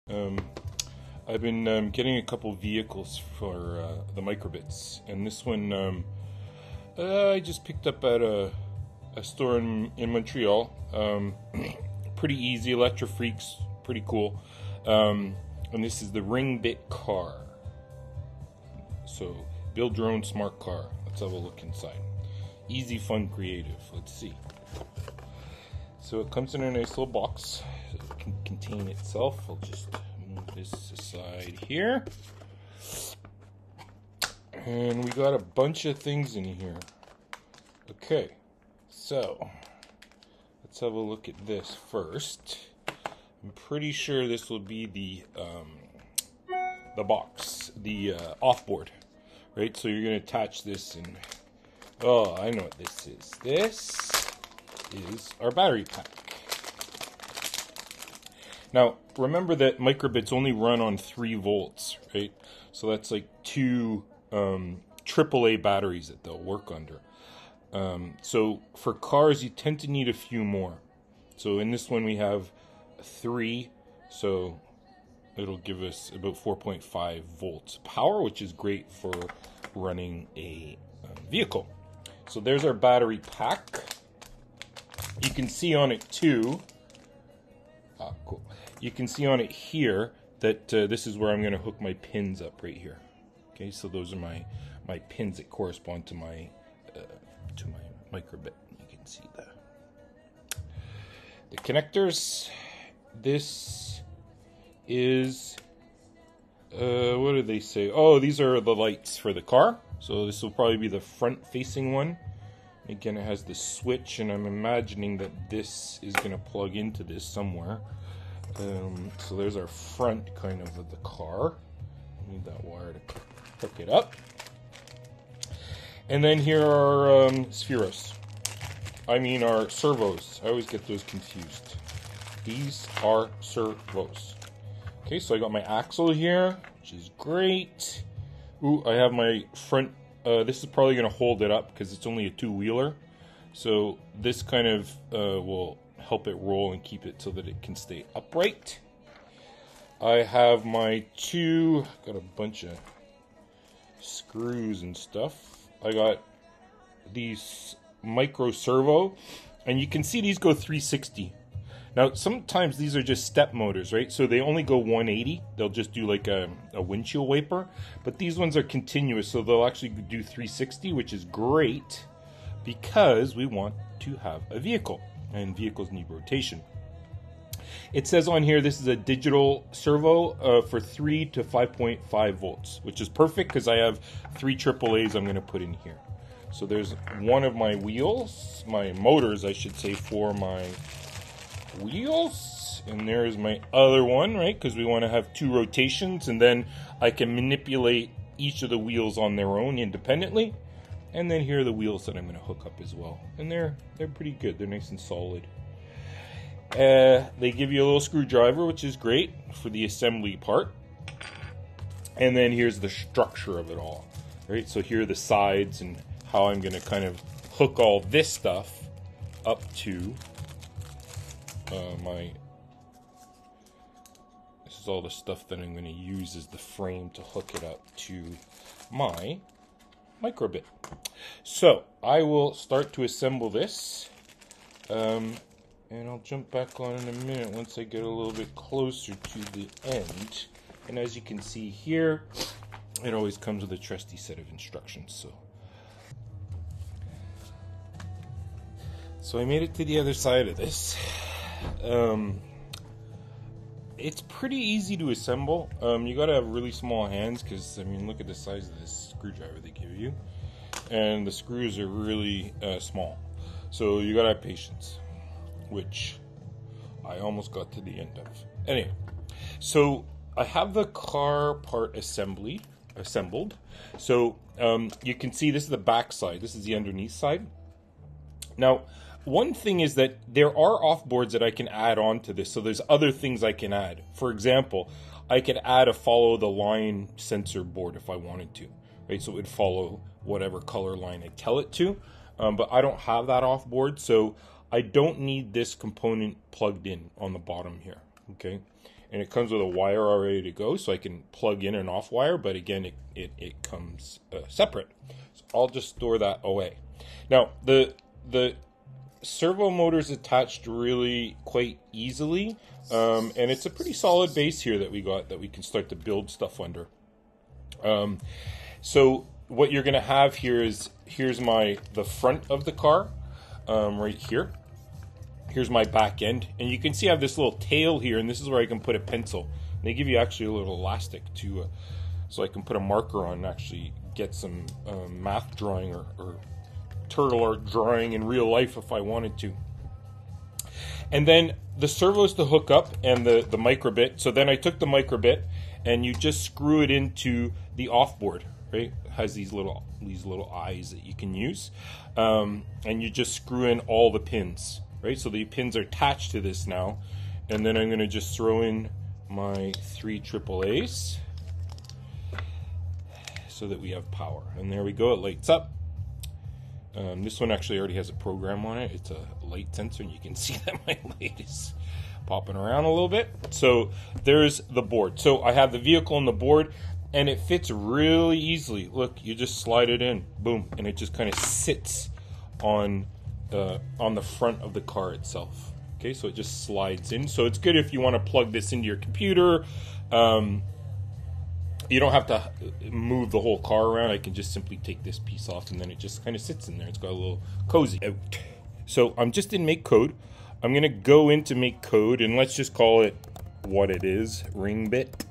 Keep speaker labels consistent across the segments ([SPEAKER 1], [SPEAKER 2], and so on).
[SPEAKER 1] Um, I've been getting a couple vehicles for the microbits, and this one I just picked up at a store in Montreal. Pretty easy, Elecfreaks, pretty cool. And this is the Ring Bit car. So build your own smart car. Let's have a look inside. Easy, fun, creative. Let's see. So it comes in a nice little box. So it can contain itself. I'll just move this aside here. And we got a bunch of things in here. Okay, so let's have a look at this first. I'm pretty sure this will be the box, the offboard, right? So you're gonna attach this, and oh, I know what this is. This is our battery pack. Now, remember that microbits only run on 3 volts, right? So that's like 2 AAA batteries that they'll work under. So for cars, you tend to need a few more. So in this one, we have 3, so it'll give us about 4.5 volts power, which is great for running a vehicle. So there's our battery pack. You can see on it too, cool. You can see on it here that this is where I'm going to hook my pins up right here. Okay, so those are my pins that correspond to my microbit. You can see that. The connectors. This is what do they say? Oh, these are the lights for the car. So this will probably be the front-facing one. Again, it has the switch, and I'm imagining that this is going to plug into this somewhere. So there's our front kind of the car. Need that wire to hook it up. And then here are spheros. I mean our servos. I always get those confused. These are servos. Okay, so I got my axle here, which is great. Ooh, I have my front. This is probably going to hold it up because it's only a 2-wheeler. So this kind of will help it roll and keep it so that it can stay upright. I have my got a bunch of screws and stuff. I got these micro servo, and you can see these go 360. Now, sometimes these are just step motors, right? So they only go 180. They'll just do like a windshield wiper. But these ones are continuous, so they'll actually do 360, which is great because we want to have a vehicle, and vehicles need rotation. It says on here this is a digital servo for 3 to 5.5 volts, which is perfect because I have 3 AAAs I'm going to put in here. So there's one of my wheels, my motors, I should say, for my wheels, and there's my other one, right, because we want to have 2 rotations, and then I can manipulate each of the wheels on their own independently. And then here are the wheels that I'm going to hook up as well, and they're pretty good. They're nice and solid. They give you a little screwdriver, which is great for the assembly part. And then here's the structure of it all, right? So here are the sides and how I'm going to kind of hook all this stuff up to this is all the stuff that I'm going to use as the frame to hook it up to my microbit. So I will start to assemble this, and I'll jump back on in a minute once I get a little bit closer to the end. And as you can see here, it always comes with a trusty set of instructions. So I made it to the other side of this. It's pretty easy to assemble. You gotta have really small hands because, I mean, look at the size of this screwdriver they give you, and the screws are really small. So you gotta have patience, which I almost got to the end of. Anyway, so I have the car part assembled. So you can see this is the back side. This is the underneath side. Now, one thing is that there are offboards that I can add on to this, so there's other things I can add. For example, I could add a follow the line sensor board if I wanted to, right? So it would follow whatever color line I tell it to, but I don't have that offboard, so I don't need this component plugged in on the bottom here, okay? and it comes with a wire already to go, so I can plug in an off wire, but again, it comes separate. So I'll just store that away. Now, the servo motor is attached really quite easily, and it's a pretty solid base here that we got that we can start to build stuff under. So what you're going to have here is, here's the front of the car, right here. Here's my back end, and you can see I have this little tail here, and this is where I can put a pencil. And they give you actually a little elastic to, so I can put a marker on and actually get some math drawing or turtle art drawing in real life if I wanted to. And then the servos to hook up and the microbit. So then I took the microbit and you just screw it into the off board, right? It has these little eyes that you can use, and you just screw in all the pins, right? So the pins are attached to this now, and then I'm going to just throw in my 3 AAAs so that we have power. And there we go, it lights up. This one actually already has a program on it. It's a light sensor, and you can see that my light is popping around a little bit. So there's the board. So I have the vehicle and the board, and it fits really easily. Look, you just slide it in, boom, and it just kind of sits on the front of the car itself. Okay, so it just slides in. So it's good if you want to plug this into your computer. You don't have to move the whole car around. I can just simply take this piece off, and then it just kind of sits in there. It's got a little cozy out. So I'm just in make code. I'm going to go into make code, and let's just call it what it is, ring bit,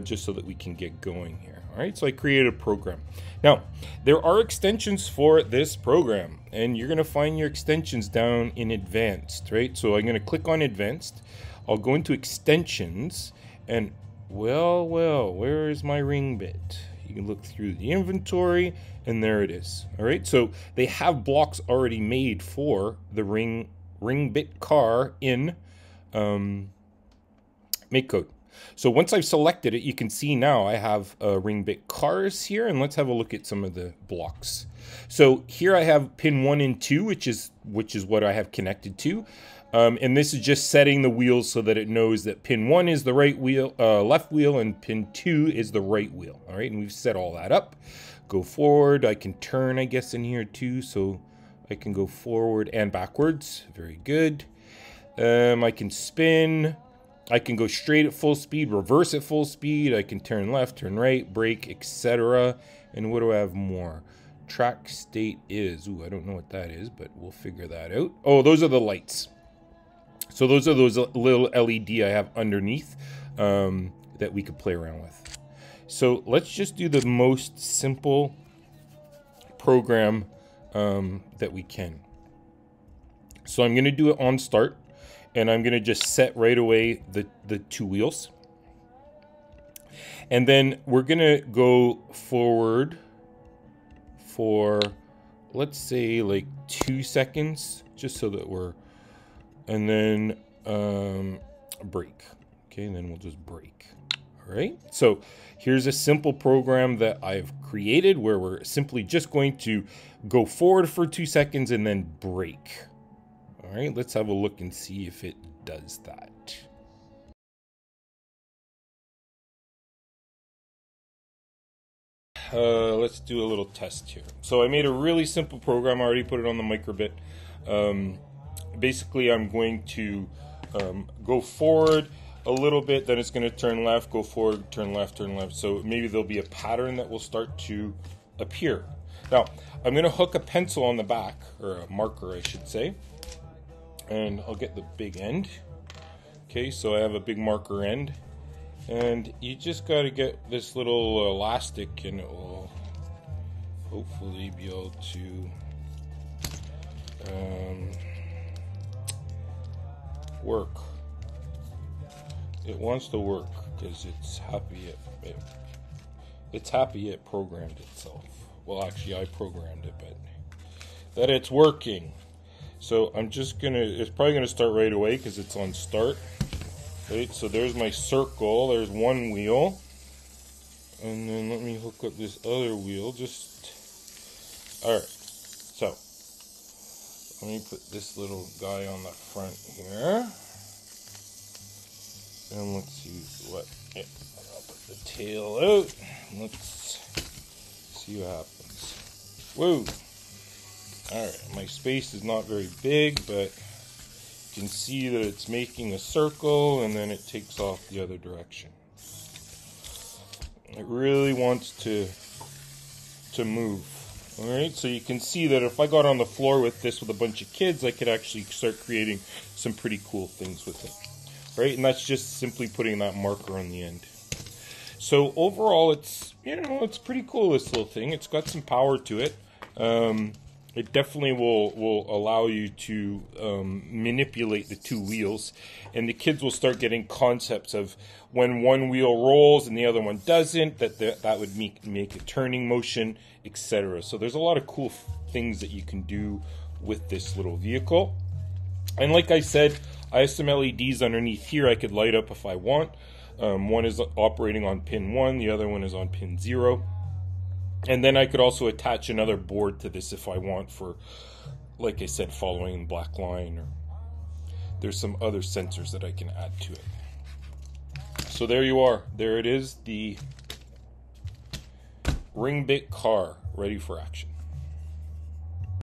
[SPEAKER 1] just so that we can get going here. All right, so I created a program. Now, there are extensions for this program, and you're going to find your extensions down in advanced, right? So I'm going to click on advanced. I'll go into extensions, and well, where is my ring bit? You can look through the inventory, and there it is. All right, so they have blocks already made for the ring bit car in make code. So once I've selected it, you can see now I have ring bit cars here, and let's have a look at some of the blocks. So here I have pin 1 and 2, which is what I have connected to. And this is just setting the wheels so that it knows that pin 1 is the right wheel, left wheel, and pin 2 is the right wheel. All right, and we've set all that up. Go forward. I can turn, I guess, in here too, so I can go forward and backwards. Very good. I can spin. I can go straight at full speed, reverse at full speed. I can turn left, turn right, brake, etc. And what do I have more? Track state is. Ooh, I don't know what that is, but we'll figure that out. Oh, those are the lights. So those are those little LED I have underneath that we could play around with. So let's just do the most simple program that we can. So I'm going to do it on start, and I'm going to just set right away the 2 wheels. And then we're going to go forward for, let's say, like 2 seconds, just so that we're, and then brake. Okay, and then we'll just brake. All right, so here's a simple program that I've created where we're simply just going to go forward for 2 seconds and then brake. All right, let's have a look and see if it does that. Let's do a little test here. So I made a really simple program. I already put it on the microbit. Basically, I'm going to go forward a little bit, then it's going to turn left, go forward, turn left, turn left. So maybe there'll be a pattern that will start to appear. Now, I'm going to hook a pencil on the back, or a marker, I should say, and I'll get the big end. Okay, so I have a big marker end, and you just got to get this little elastic, and it will hopefully be able to work. It wants to work because it's happy it programmed itself. Well, actually, I programmed it, but that it's working. So I'm just gonna, it's probably gonna start right away because it's on start. Right, so there's my circle, there's one wheel. And then let me hook up this other wheel, alright. So, let me put this little guy on the front here. And let's see what, yeah, I'll put the tail out. Let's see what happens. Whoa! Alright, my space is not very big, but you can see that it's making a circle and then it takes off the other direction. It really wants to move. Alright, so you can see that if I got on the floor with this with a bunch of kids, I could actually start creating some pretty cool things with it. Right, and that's just simply putting that marker on the end. So overall, it's, you know, it's pretty cool, this little thing. It's got some power to it. It definitely will allow you to manipulate the two wheels, and the kids will start getting concepts of when one wheel rolls and the other one doesn't, that would make a turning motion, etc. So there's a lot of cool things that you can do with this little vehicle. And like I said, I have some LEDs underneath here I could light up if I want. One is operating on pin 1, the other one is on pin 0. And then I could also attach another board to this if I want for, like I said, following the black line. Or there's some other sensors that I can add to it. So there you are. There it is, the ring bit car ready for action.